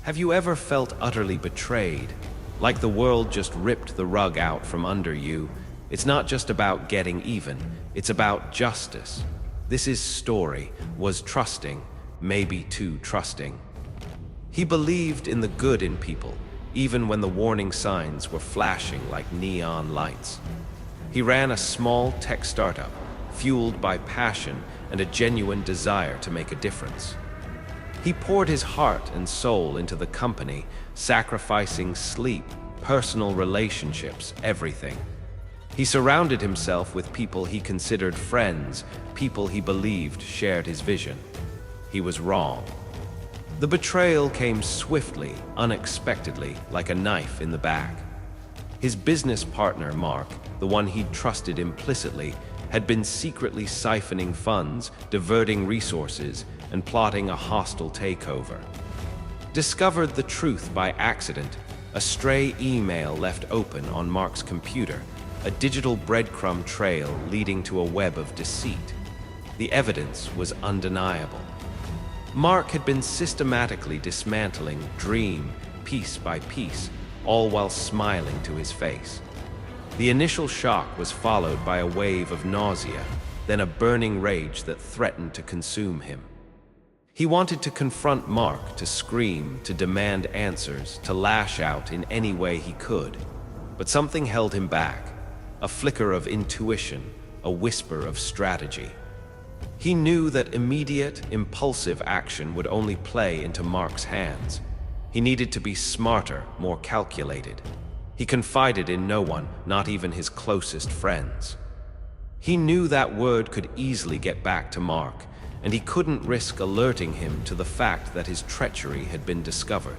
Have you ever felt utterly betrayed? Like the world just ripped the rug out from under you? It's not just about getting even, it's about justice. This story was trusting, maybe too trusting. He believed in the good in people, even when the warning signs were flashing like neon lights. He ran a small tech startup, fueled by passion and a genuine desire to make a difference. He poured his heart and soul into the company, sacrificing sleep, personal relationships, everything. He surrounded himself with people he considered friends, people he believed shared his vision. He was wrong. The betrayal came swiftly, unexpectedly, like a knife in the back. His business partner, Mark, the one he'd trusted implicitly, had been secretly siphoning funds, diverting resources, and plotting a hostile takeover. Discovered the truth by accident, a stray email left open on Mark's computer, a digital breadcrumb trail leading to a web of deceit. The evidence was undeniable. Mark had been systematically dismantling Dream piece by piece, all while smiling to his face. The initial shock was followed by a wave of nausea, then a burning rage that threatened to consume him. He wanted to confront Mark, to scream, to demand answers, to lash out in any way he could. But something held him back, a flicker of intuition, a whisper of strategy. He knew that immediate, impulsive action would only play into Mark's hands. He needed to be smarter, more calculated. He confided in no one, not even his closest friends. He knew that word could easily get back to Mark, and he couldn't risk alerting him to the fact that his treachery had been discovered.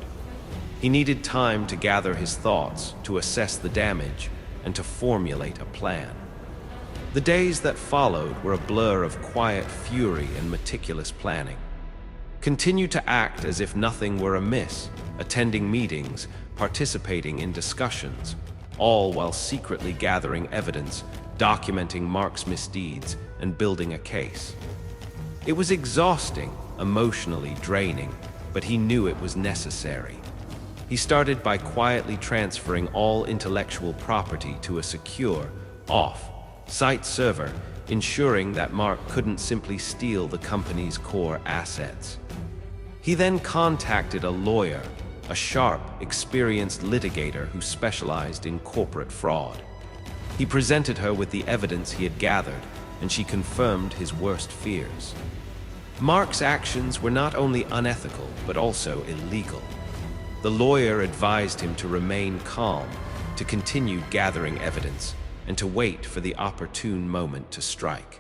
He needed time to gather his thoughts, to assess the damage, and to formulate a plan. The days that followed were a blur of quiet fury and meticulous planning. Continue to act as if nothing were amiss, attending meetings, participating in discussions, all while secretly gathering evidence, documenting Mark's misdeeds, and building a case. It was exhausting, emotionally draining, but he knew it was necessary. He started by quietly transferring all intellectual property to a secure, off-site server, ensuring that Mark couldn't simply steal the company's core assets. He then contacted a lawyer, a sharp, experienced litigator who specialized in corporate fraud. He presented her with the evidence he had gathered, and she confirmed his worst fears. Mark's actions were not only unethical, but also illegal. The lawyer advised him to remain calm, to continue gathering evidence, and to wait for the opportune moment to strike.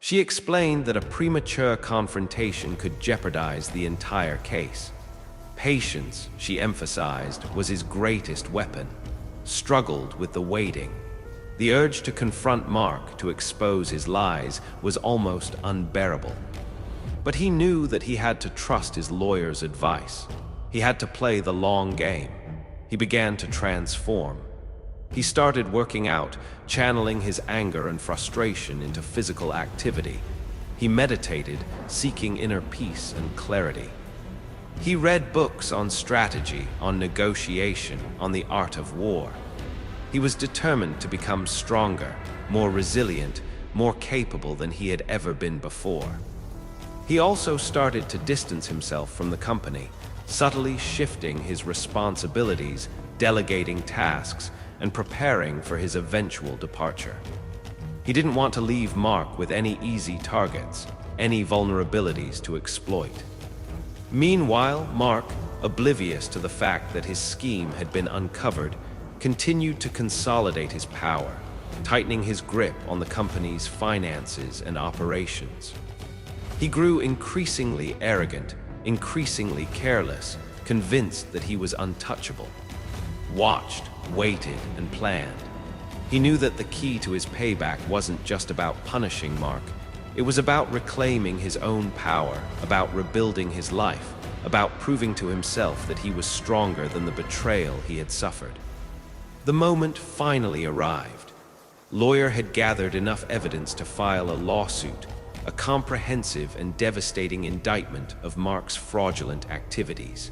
She explained that a premature confrontation could jeopardize the entire case. Patience, she emphasized, was his greatest weapon. Struggled with the waiting. The urge to confront Mark, to expose his lies, was almost unbearable. But he knew that he had to trust his lawyer's advice. He had to play the long game. He began to transform. He started working out, channeling his anger and frustration into physical activity. He meditated, seeking inner peace and clarity. He read books on strategy, on negotiation, on the art of war. He was determined to become stronger, more resilient, more capable than he had ever been before. He also started to distance himself from the company, subtly shifting his responsibilities, delegating tasks, and preparing for his eventual departure. He didn't want to leave Mark with any easy targets, any vulnerabilities to exploit. Meanwhile, Mark, oblivious to the fact that his scheme had been uncovered, continued to consolidate his power, tightening his grip on the company's finances and operations. He grew increasingly arrogant, increasingly careless, convinced that he was untouchable. Watched, waited, and planned. He knew that the key to his payback wasn't just about punishing Mark. It was about reclaiming his own power, about rebuilding his life, about proving to himself that he was stronger than the betrayal he had suffered. The moment finally arrived. Lawyer had gathered enough evidence to file a lawsuit, a comprehensive and devastating indictment of Mark's fraudulent activities.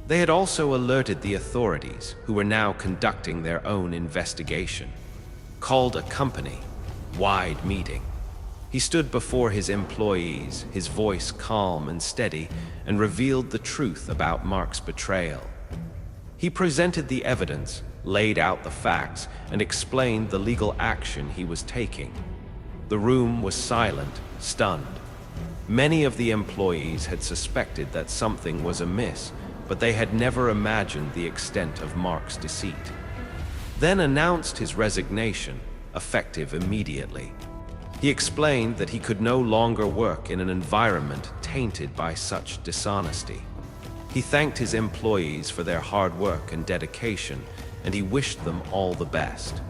They had also alerted the authorities, who were now conducting their own investigation. Called a company-wide meeting. He stood before his employees, his voice calm and steady, and revealed the truth about Mark's betrayal. He presented the evidence, laid out the facts, and explained the legal action he was taking. The room was silent, stunned. Many of the employees had suspected that something was amiss, but they had never imagined the extent of Mark's deceit. Then announced his resignation, effective immediately. He explained that he could no longer work in an environment tainted by such dishonesty. He thanked his employees for their hard work and dedication, and he wished them all the best.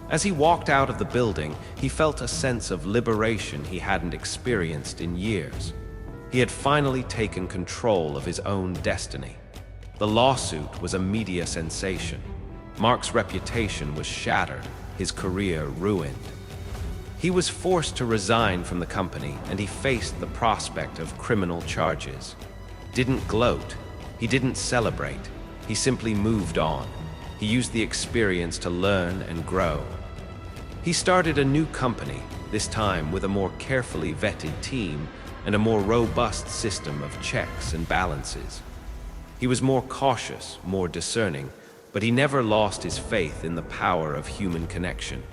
As he walked out of the building, he felt a sense of liberation he hadn't experienced in years. He had finally taken control of his own destiny. The lawsuit was a media sensation. Mark's reputation was shattered, his career ruined. He was forced to resign from the company, and he faced the prospect of criminal charges. Didn't gloat, he didn't celebrate, he simply moved on. He used the experience to learn and grow. He started a new company, this time with a more carefully vetted team and a more robust system of checks and balances. He was more cautious, more discerning, but he never lost his faith in the power of human connection.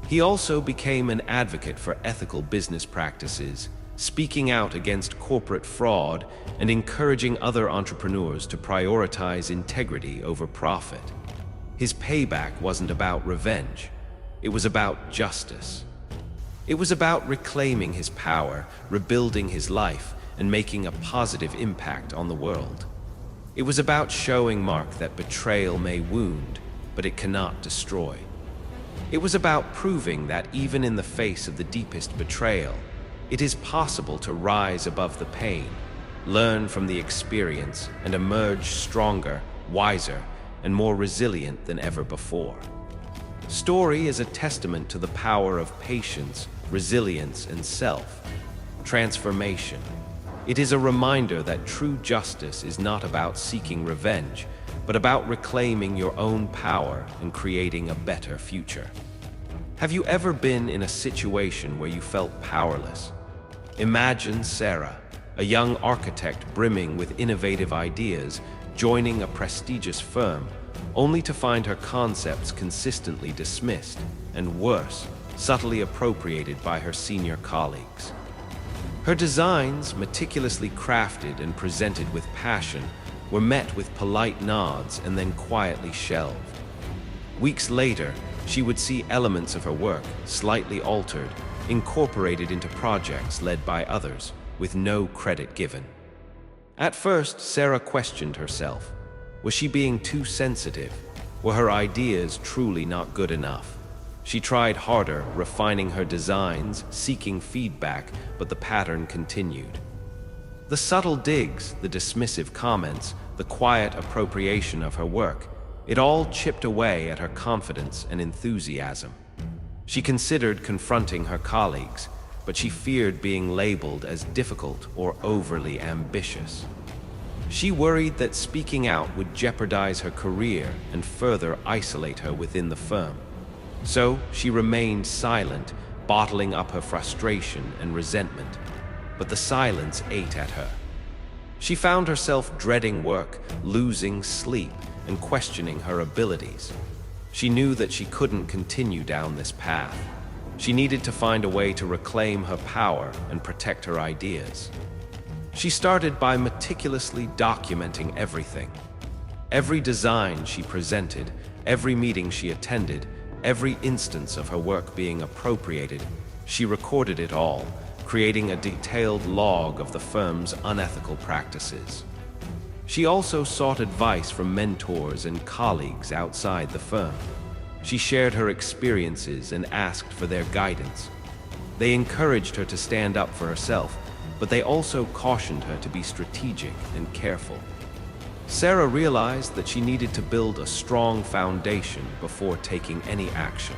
He also became an advocate for ethical business practices, speaking out against corporate fraud and encouraging other entrepreneurs to prioritize integrity over profit. His payback wasn't about revenge. It was about justice. It was about reclaiming his power, rebuilding his life, and making a positive impact on the world. It was about showing Mark that betrayal may wound, but it cannot destroy. It was about proving that even in the face of the deepest betrayal, it is possible to rise above the pain, learn from the experience, and emerge stronger, wiser, and more resilient than ever before. Story is a testament to the power of patience, resilience, and self-transformation. It is a reminder that true justice is not about seeking revenge, but about reclaiming your own power and creating a better future. Have you ever been in a situation where you felt powerless? Imagine Sarah, a young architect brimming with innovative ideas, joining a prestigious firm, only to find her concepts consistently dismissed, and worse, subtly appropriated by her senior colleagues. Her designs, meticulously crafted and presented with passion, were met with polite nods and then quietly shelved. Weeks later, she would see elements of her work, slightly altered, incorporated into projects led by others, with no credit given. At first, Sarah questioned herself. Was she being too sensitive? Were her ideas truly not good enough? She tried harder, refining her designs, seeking feedback, but the pattern continued. The subtle digs, the dismissive comments, the quiet appropriation of her work, it all chipped away at her confidence and enthusiasm. She considered confronting her colleagues, but she feared being labeled as difficult or overly ambitious. She worried that speaking out would jeopardize her career and further isolate her within the firm. So she remained silent, bottling up her frustration and resentment. But the silence ate at her. She found herself dreading work, losing sleep, and questioning her abilities. She knew that she couldn't continue down this path. She needed to find a way to reclaim her power and protect her ideas. She started by meticulously documenting everything. Every design she presented, every meeting she attended, every instance of her work being appropriated, she recorded it all, creating a detailed log of the firm's unethical practices. She also sought advice from mentors and colleagues outside the firm. She shared her experiences and asked for their guidance. They encouraged her to stand up for herself, but they also cautioned her to be strategic and careful. Sarah realized that she needed to build a strong foundation before taking any action.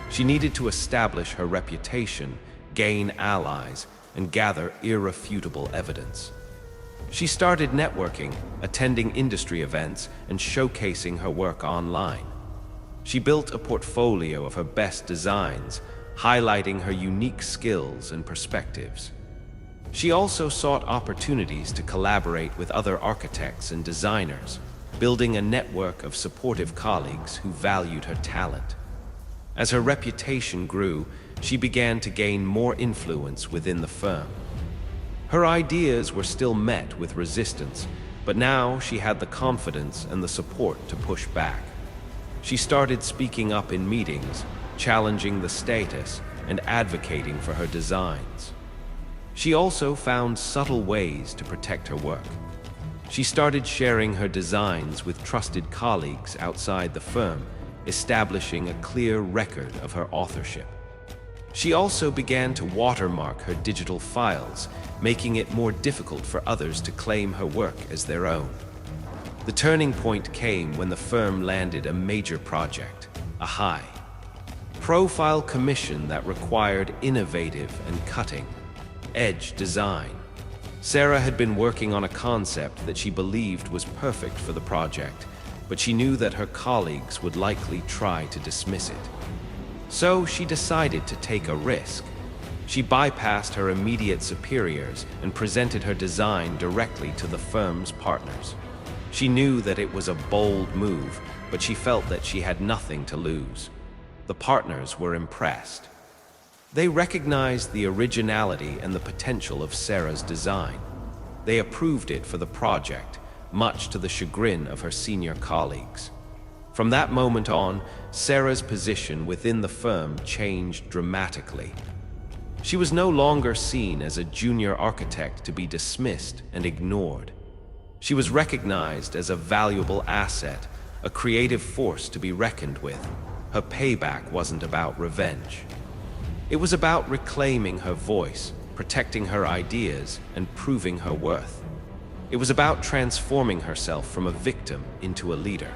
She needed to establish her reputation, gain allies, and gather irrefutable evidence. She started networking, attending industry events, and showcasing her work online. She built a portfolio of her best designs, highlighting her unique skills and perspectives. She also sought opportunities to collaborate with other architects and designers, building a network of supportive colleagues who valued her talent. As her reputation grew, she began to gain more influence within the firm. Her ideas were still met with resistance, but now she had the confidence and the support to push back. She started speaking up in meetings, challenging the status, and advocating for her designs. She also found subtle ways to protect her work. She started sharing her designs with trusted colleagues outside the firm, establishing a clear record of her authorship. She also began to watermark her digital files, making it more difficult for others to claim her work as their own. The turning point came when the firm landed a major project, a high-profile commission that required innovative and cutting-edge design. Sarah had been working on a concept that she believed was perfect for the project, but she knew that her colleagues would likely try to dismiss it. So she decided to take a risk. She bypassed her immediate superiors and presented her design directly to the firm's partners. She knew that it was a bold move, but she felt that she had nothing to lose. The partners were impressed. They recognized the originality and the potential of Sarah's design. They approved it for the project, much to the chagrin of her senior colleagues. From that moment on, Sarah's position within the firm changed dramatically. She was no longer seen as a junior architect to be dismissed and ignored. She was recognized as a valuable asset, a creative force to be reckoned with. Her payback wasn't about revenge. It was about reclaiming her voice, protecting her ideas, and proving her worth. It was about transforming herself from a victim into a leader.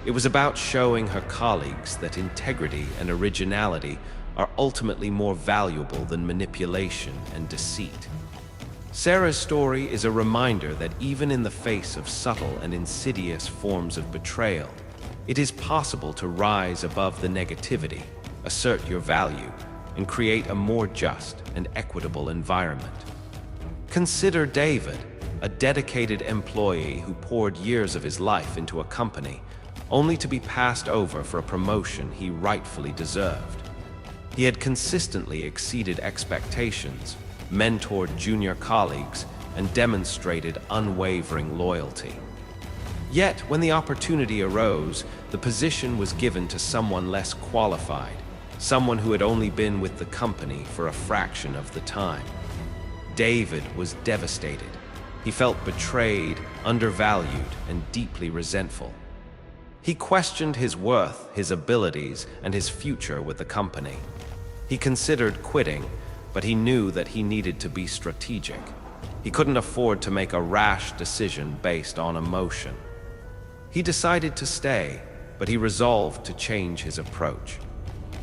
It was about showing her colleagues that integrity and originality are ultimately more valuable than manipulation and deceit. Sarah's story is a reminder that even in the face of subtle and insidious forms of betrayal, it is possible to rise above the negativity, assert your value, and create a more just and equitable environment. Consider David, a dedicated employee who poured years of his life into a company, only to be passed over for a promotion he rightfully deserved. He had consistently exceeded expectations, mentored junior colleagues, and demonstrated unwavering loyalty. Yet, when the opportunity arose, the position was given to someone less qualified, someone who had only been with the company for a fraction of the time. David was devastated. He felt betrayed, undervalued, and deeply resentful. He questioned his worth, his abilities, and his future with the company. He considered quitting, but he knew that he needed to be strategic. He couldn't afford to make a rash decision based on emotion. He decided to stay, but he resolved to change his approach.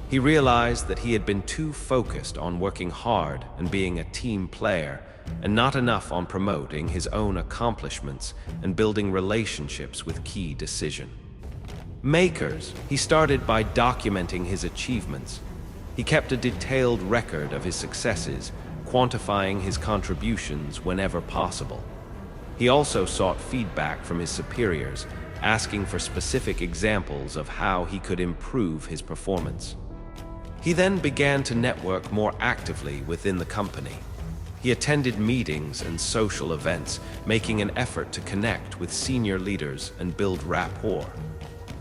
He realized that he had been too focused on working hard and being a team player, and not enough on promoting his own accomplishments and building relationships with key decision makers. He started by documenting his achievements. He kept a detailed record of his successes, quantifying his contributions whenever possible. He also sought feedback from his superiors, asking for specific examples of how he could improve his performance. He then began to network more actively within the company. He attended meetings and social events, making an effort to connect with senior leaders and build rapport.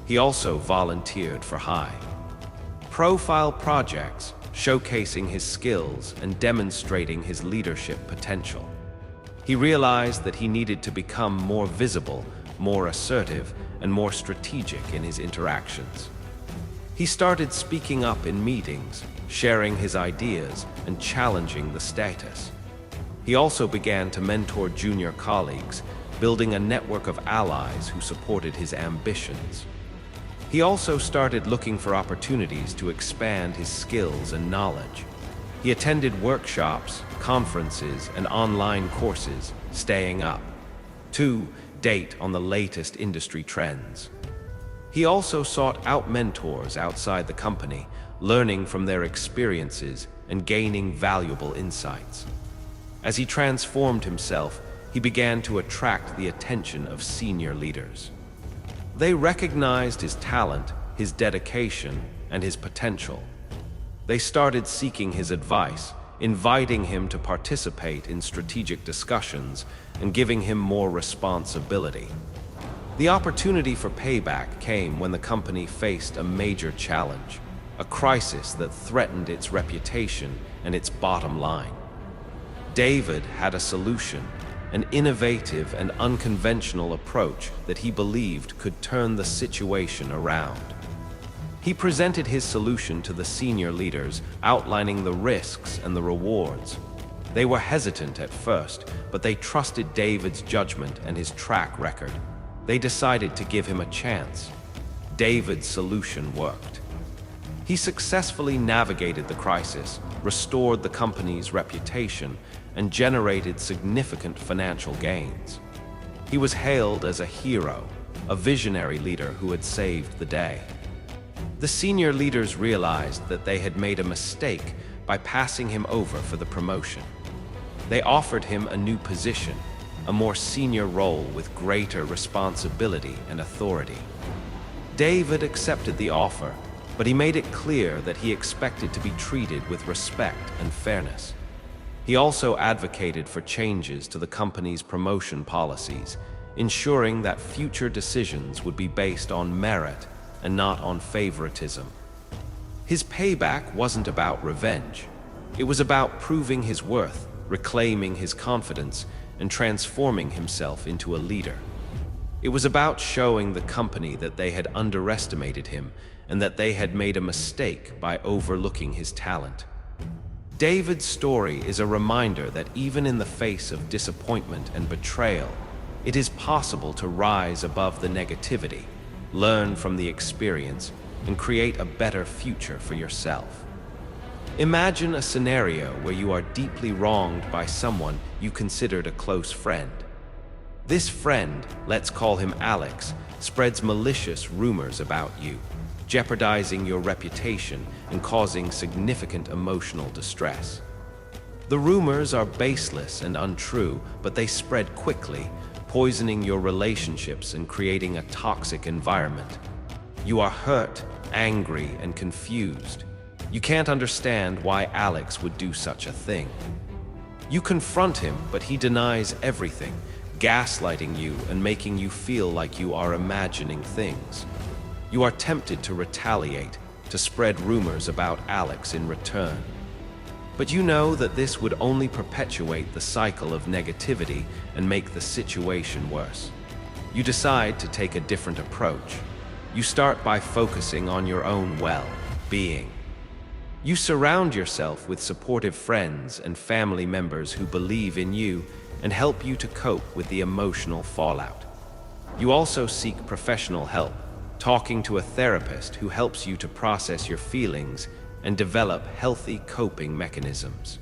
He also volunteered for high-profile projects, showcasing his skills and demonstrating his leadership potential. He realized that he needed to become more visible, more assertive, and more strategic in his interactions. He started speaking up in meetings, sharing his ideas, and challenging the status. He also began to mentor junior colleagues, building a network of allies who supported his ambitions. He also started looking for opportunities to expand his skills and knowledge. He attended workshops, conferences, and online courses, staying up 2. Date on the latest industry trends. He also sought out mentors outside the company, learning from their experiences and gaining valuable insights. As he transformed himself, he began to attract the attention of senior leaders. They recognized his talent, his dedication, and his potential. They started seeking his advice, inviting him to participate in strategic discussions and giving him more responsibility. The opportunity for Payback came when the company faced a major challenge, a crisis that threatened its reputation and its bottom line. David had a solution, an innovative and unconventional approach that he believed could turn the situation around. He presented his solution to the senior leaders, outlining the risks and the rewards. They were hesitant at first, but they trusted David's judgment and his track record. They decided to give him a chance. David's solution worked. He successfully navigated the crisis, restored the company's reputation, and generated significant financial gains. He was hailed as a hero, a visionary leader who had saved the day. The senior leaders realized that they had made a mistake by passing him over for the promotion. They offered him a new position, a more senior role with greater responsibility and authority. David accepted the offer, but he made it clear that he expected to be treated with respect and fairness. He also advocated for changes to the company's promotion policies, ensuring that future decisions would be based on merit and not on favoritism. His payback wasn't about revenge. It was about proving his worth, reclaiming his confidence, and transforming himself into a leader. It was about showing the company that they had underestimated him and that they had made a mistake by overlooking his talent. David's story is a reminder that even in the face of disappointment and betrayal, it is possible to rise above the negativity, learn from the experience, and create a better future for yourself. Imagine a scenario where you are deeply wronged by someone you considered a close friend. This friend, let's call him Alex, spreads malicious rumors about you, jeopardizing your reputation and causing significant emotional distress. The rumors are baseless and untrue, but they spread quickly, poisoning your relationships and creating a toxic environment. You are hurt, angry, and confused. You can't understand why Alex would do such a thing. You confront him, but he denies everything, gaslighting you and making you feel like you are imagining things. You are tempted to retaliate, to spread rumors about Alex in return. But you know that this would only perpetuate the cycle of negativity and make the situation worse. You decide to take a different approach. You start by focusing on your own well-being. You surround yourself with supportive friends and family members who believe in you and help you to cope with the emotional fallout. You also seek professional help, talking to a therapist who helps you to process your feelings and develop healthy coping mechanisms.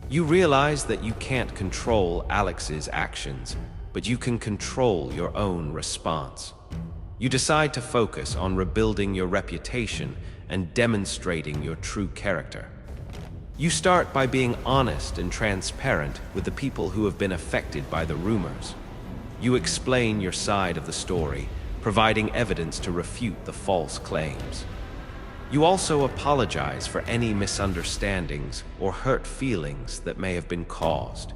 You realize that you can't control Alex's actions, but you can control your own response. You decide to focus on rebuilding your reputation and demonstrating your true character. You start by being honest and transparent with the people who have been affected by the rumors. You explain your side of the story, providing evidence to refute the false claims. You also apologize for any misunderstandings or hurt feelings that may have been caused.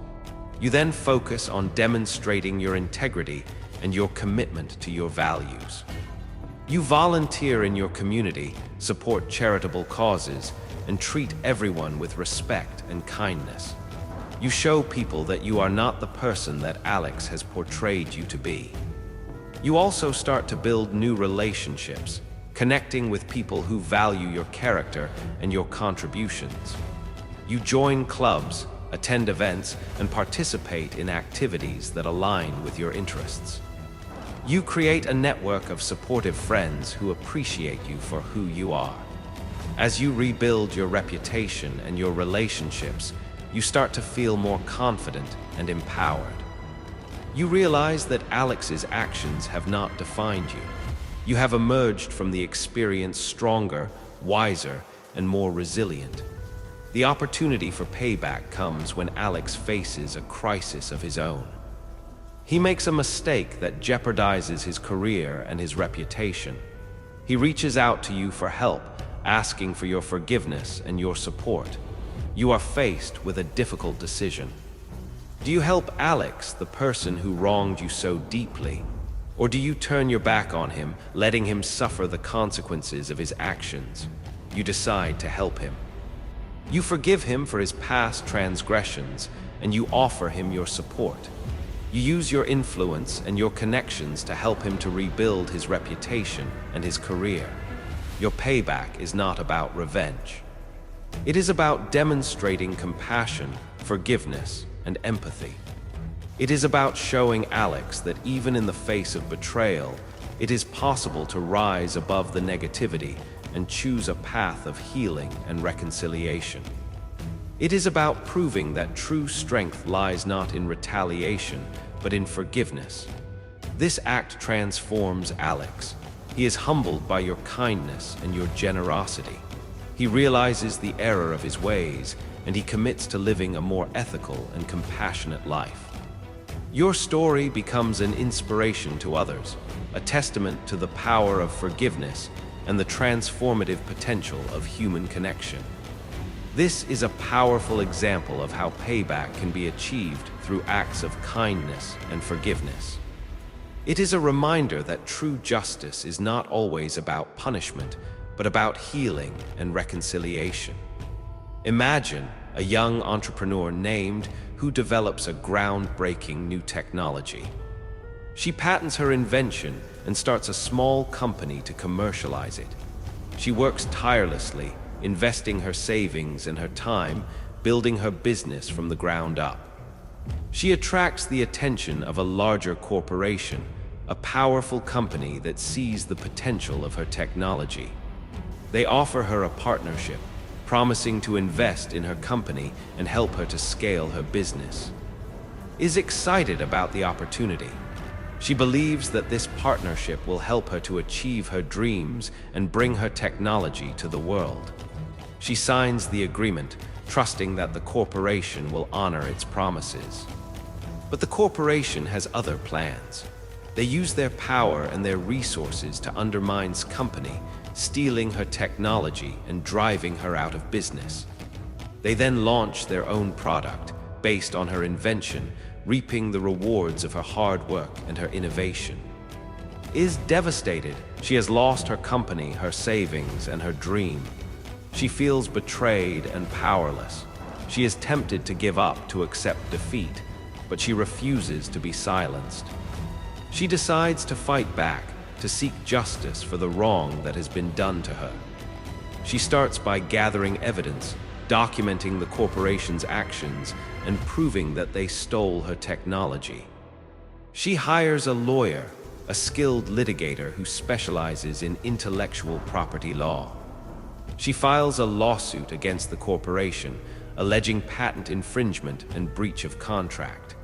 You then focus on demonstrating your integrity and your commitment to your values. You volunteer in your community, support charitable causes, and treat everyone with respect and kindness. You show people that you are not the person that Alex has portrayed you to be. You also start to build new relationships, connecting with people who value your character and your contributions. You join clubs, attend events, and participate in activities that align with your interests. You create a network of supportive friends who appreciate you for who you are. As you rebuild your reputation and your relationships, you start to feel more confident and empowered. You realize that Alex's actions have not defined you. You have emerged from the experience stronger, wiser, and more resilient. The opportunity for payback comes when Alex faces a crisis of his own. He makes a mistake that jeopardizes his career and his reputation. He reaches out to you for help, asking for your forgiveness and your support. You are faced with a difficult decision. Do you help Alex, the person who wronged you so deeply? Or do you turn your back on him, letting him suffer the consequences of his actions? You decide to help him. You forgive him for his past transgressions, and you offer him your support. You use your influence and your connections to help him to rebuild his reputation and his career. Your payback is not about revenge. It is about demonstrating compassion, forgiveness, and empathy. It is about showing Alex that even in the face of betrayal, it is possible to rise above the negativity and choose a path of healing and reconciliation. It is about proving that true strength lies not in retaliation, but in forgiveness. This act transforms Alex. He is humbled by your kindness and your generosity. He realizes the error of his ways, and he commits to living a more ethical and compassionate life. Your story becomes an inspiration to others, a testament to the power of forgiveness and the transformative potential of human connection. This is a powerful example of how payback can be achieved through acts of kindness and forgiveness. It is a reminder that true justice is not always about punishment, but about healing and reconciliation. Imagine a young entrepreneur named who develops a groundbreaking new technology. She patents her invention and starts a small company to commercialize it. She works tirelessly, investing her savings and her time, building her business from the ground up. She attracts the attention of a larger corporation, a powerful company that sees the potential of her technology. They offer her a partnership, promising to invest in her company and help her to scale her business. Is excited about the opportunity. She believes that this partnership will help her to achieve her dreams and bring her technology to the world. She signs the agreement, trusting that the corporation will honor its promises. But the corporation has other plans. They use their power and their resources to undermine the company, stealing her technology and driving her out of business. They then launch their own product based on her invention, reaping the rewards of her hard work and her innovation. Is devastated. She has lost her company, her savings, and her dream. She feels betrayed and powerless. She is tempted to give up, to accept defeat, but she refuses to be silenced. She decides to fight back, to seek justice for the wrong that has been done to her. She starts by gathering evidence, documenting the corporation's actions, and proving that they stole her technology. She hires a lawyer, a skilled litigator who specializes in intellectual property law. She files a lawsuit against the corporation, alleging patent infringement and breach of contract.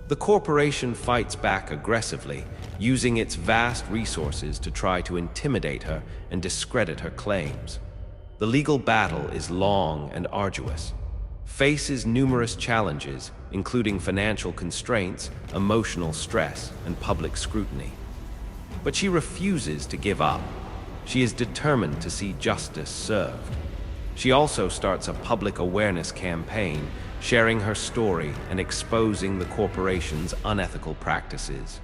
The corporation fights back aggressively, using its vast resources to try to intimidate her and discredit her claims. The legal battle is long and arduous, faces numerous challenges, including financial constraints, emotional stress, and public scrutiny. But she refuses to give up. She is determined to see justice served. She also starts a public awareness campaign, sharing her story and exposing the corporation's unethical practices.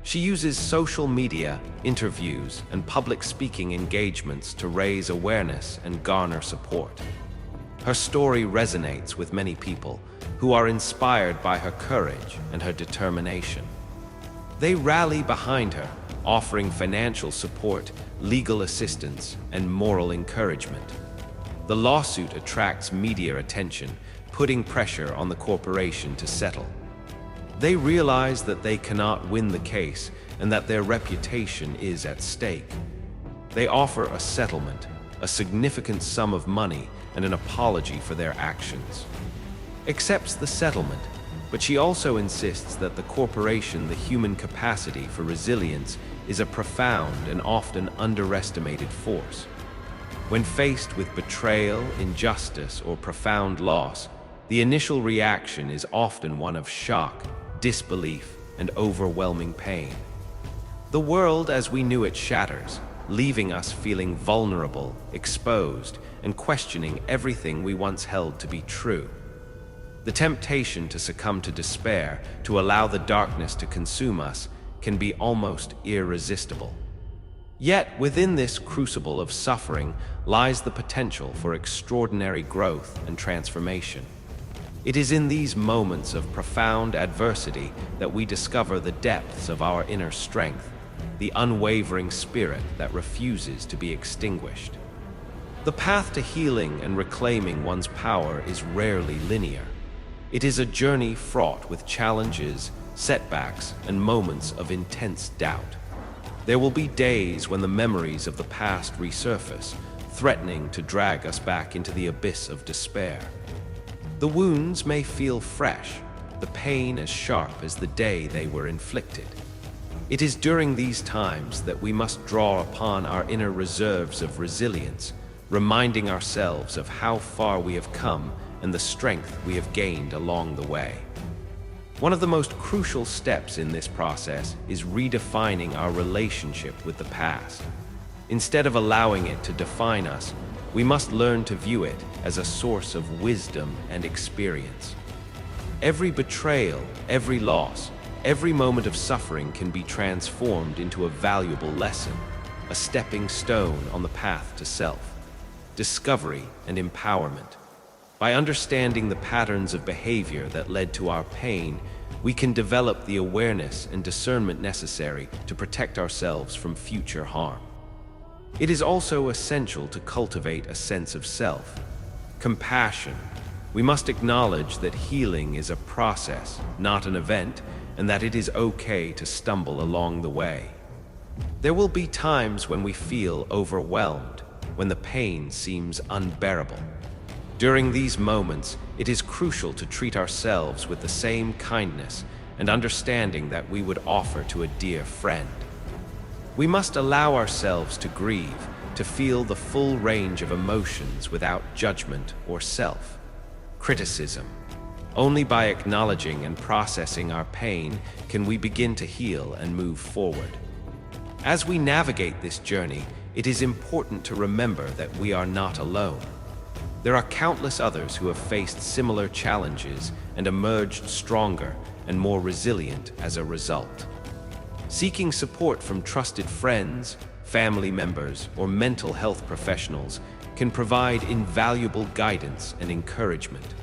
She uses social media, interviews, and public speaking engagements to raise awareness and garner support. Her story resonates with many people who are inspired by her courage and her determination. They rally behind her, offering financial support, legal assistance, and moral encouragement. The lawsuit attracts media attention, putting pressure on the corporation to settle. They realize that they cannot win the case and that their reputation is at stake. They offer a settlement, a significant sum of money, and an apology for their actions. Accepts the settlement, But she also insists that the human capacity for resilience, is a profound and often underestimated force. When faced with betrayal, injustice, or profound loss, the initial reaction is often one of shock, disbelief, and overwhelming pain. The world as we knew it shatters, leaving us feeling vulnerable, exposed, and questioning everything we once held to be true. The temptation to succumb to despair, to allow the darkness to consume us, can be almost irresistible. Yet, within this crucible of suffering lies the potential for extraordinary growth and transformation. It is in these moments of profound adversity that we discover the depths of our inner strength, the unwavering spirit that refuses to be extinguished. The path to healing and reclaiming one's power is rarely linear. It is a journey fraught with challenges, setbacks, and moments of intense doubt. There will be days when the memories of the past resurface, threatening to drag us back into the abyss of despair. The wounds may feel fresh, the pain as sharp as the day they were inflicted. It is during these times that we must draw upon our inner reserves of resilience, reminding ourselves of how far we have come and the strength we have gained along the way. One of the most crucial steps in this process is redefining our relationship with the past. Instead of allowing it to define us, we must learn to view it as a source of wisdom and experience. Every betrayal, every loss, every moment of suffering can be transformed into a valuable lesson, a stepping stone on the path to self, discovery, and empowerment. By understanding the patterns of behavior that led to our pain, we can develop the awareness and discernment necessary to protect ourselves from future harm. It is also essential to cultivate a sense of self, compassion. We must acknowledge that healing is a process, not an event, and that it is okay to stumble along the way. There will be times when we feel overwhelmed, when the pain seems unbearable. During these moments, it is crucial to treat ourselves with the same kindness and understanding that we would offer to a dear friend. We must allow ourselves to grieve, to feel the full range of emotions without judgment or self-criticism. Only by acknowledging and processing our pain can we begin to heal and move forward. As we navigate this journey, it is important to remember that we are not alone. There are countless others who have faced similar challenges and emerged stronger and more resilient as a result. Seeking support from trusted friends, family members, or mental health professionals can provide invaluable guidance and encouragement.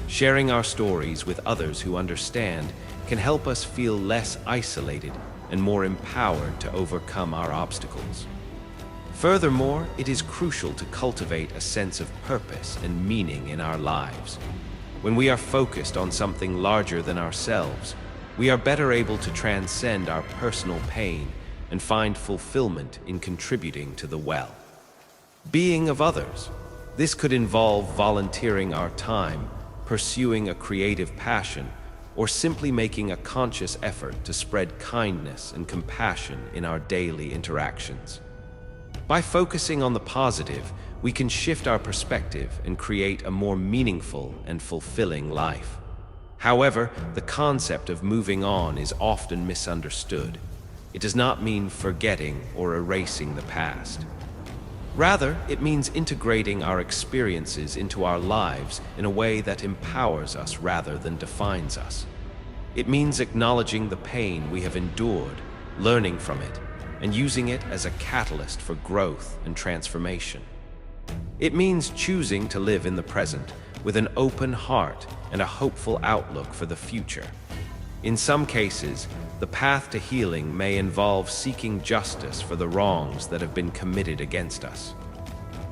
Sharing our stories with others who understand can help us feel less isolated and more empowered to overcome our obstacles. Furthermore, it is crucial to cultivate a sense of purpose and meaning in our lives. When we are focused on something larger than ourselves, we are better able to transcend our personal pain and find fulfillment in contributing to the well-being of others. This could involve volunteering our time, pursuing a creative passion, or simply making a conscious effort to spread kindness and compassion in our daily interactions. By focusing on the positive, we can shift our perspective and create a more meaningful and fulfilling life. However, the concept of moving on is often misunderstood. It does not mean forgetting or erasing the past. Rather, it means integrating our experiences into our lives in a way that empowers us rather than defines us. It means acknowledging the pain we have endured, learning from it, and using it as a catalyst for growth and transformation. It means choosing to live in the present with an open heart and a hopeful outlook for the future. In some cases, the path to healing may involve seeking justice for the wrongs that have been committed against us.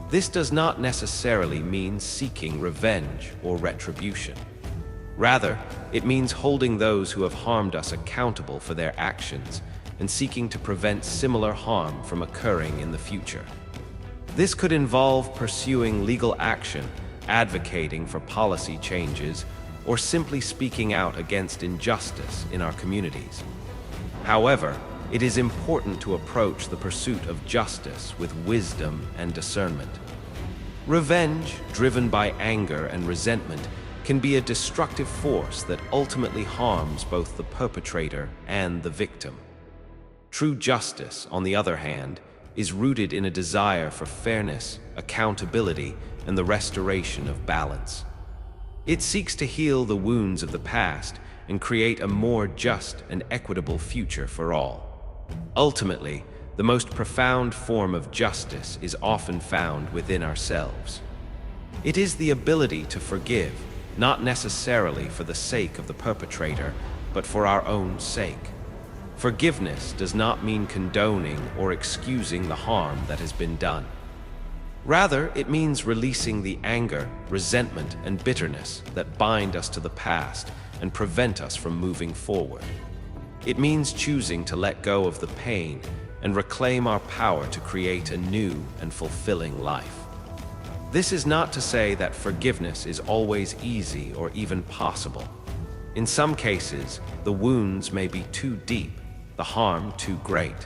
This does not necessarily mean seeking revenge or retribution. Rather, it means holding those who have harmed us accountable for their actions and seeking to prevent similar harm from occurring in the future. This could involve pursuing legal action, advocating for policy changes, or simply speaking out against injustice in our communities. However, it is important to approach the pursuit of justice with wisdom and discernment. Revenge, driven by anger and resentment, can be a destructive force that ultimately harms both the perpetrator and the victim. True justice, on the other hand, is rooted in a desire for fairness, accountability, and the restoration of balance. It seeks to heal the wounds of the past and create a more just and equitable future for all. Ultimately, the most profound form of justice is often found within ourselves. It is the ability to forgive, not necessarily for the sake of the perpetrator, but for our own sake. Forgiveness does not mean condoning or excusing the harm that has been done. Rather, it means releasing the anger, resentment, and bitterness that bind us to the past and prevent us from moving forward. It means choosing to let go of the pain and reclaim our power to create a new and fulfilling life. This is not to say that forgiveness is always easy or even possible. In some cases, the wounds may be too deep, the harm too great.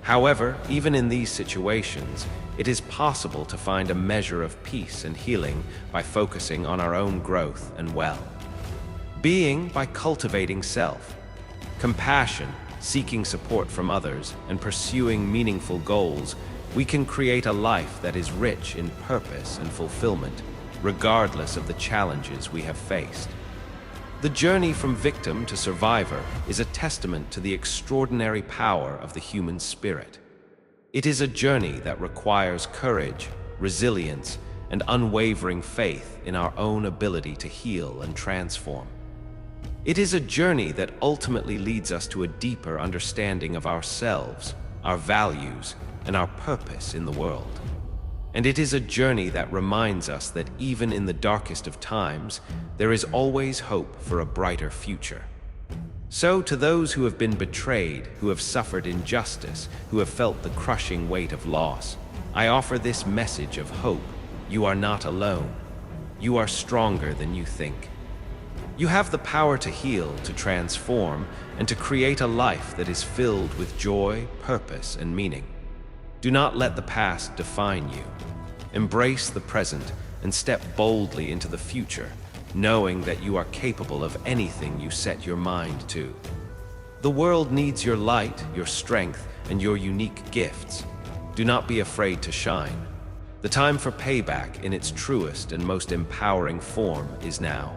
However, even in these situations, it is possible to find a measure of peace and healing by focusing on our own growth and well-being, by cultivating compassion, seeking support from others, and pursuing meaningful goals. We can create a life that is rich in purpose and fulfillment, regardless of the challenges we have faced. The journey from victim to survivor is a testament to the extraordinary power of the human spirit. It is a journey that requires courage, resilience, and unwavering faith in our own ability to heal and transform. It is a journey that ultimately leads us to a deeper understanding of ourselves, our values, and our purpose in the world. And it is a journey that reminds us that even in the darkest of times, there is always hope for a brighter future. So, to those who have been betrayed, who have suffered injustice, who have felt the crushing weight of loss, I offer this message of hope. You are not alone. You are stronger than you think. You have the power to heal, to transform, and to create a life that is filled with joy, purpose, and meaning. Do not let the past define you. Embrace the present and step boldly into the future, knowing that you are capable of anything you set your mind to. The world needs your light, your strength, and your unique gifts. Do not be afraid to shine. The time for payback in its truest and most empowering form is now.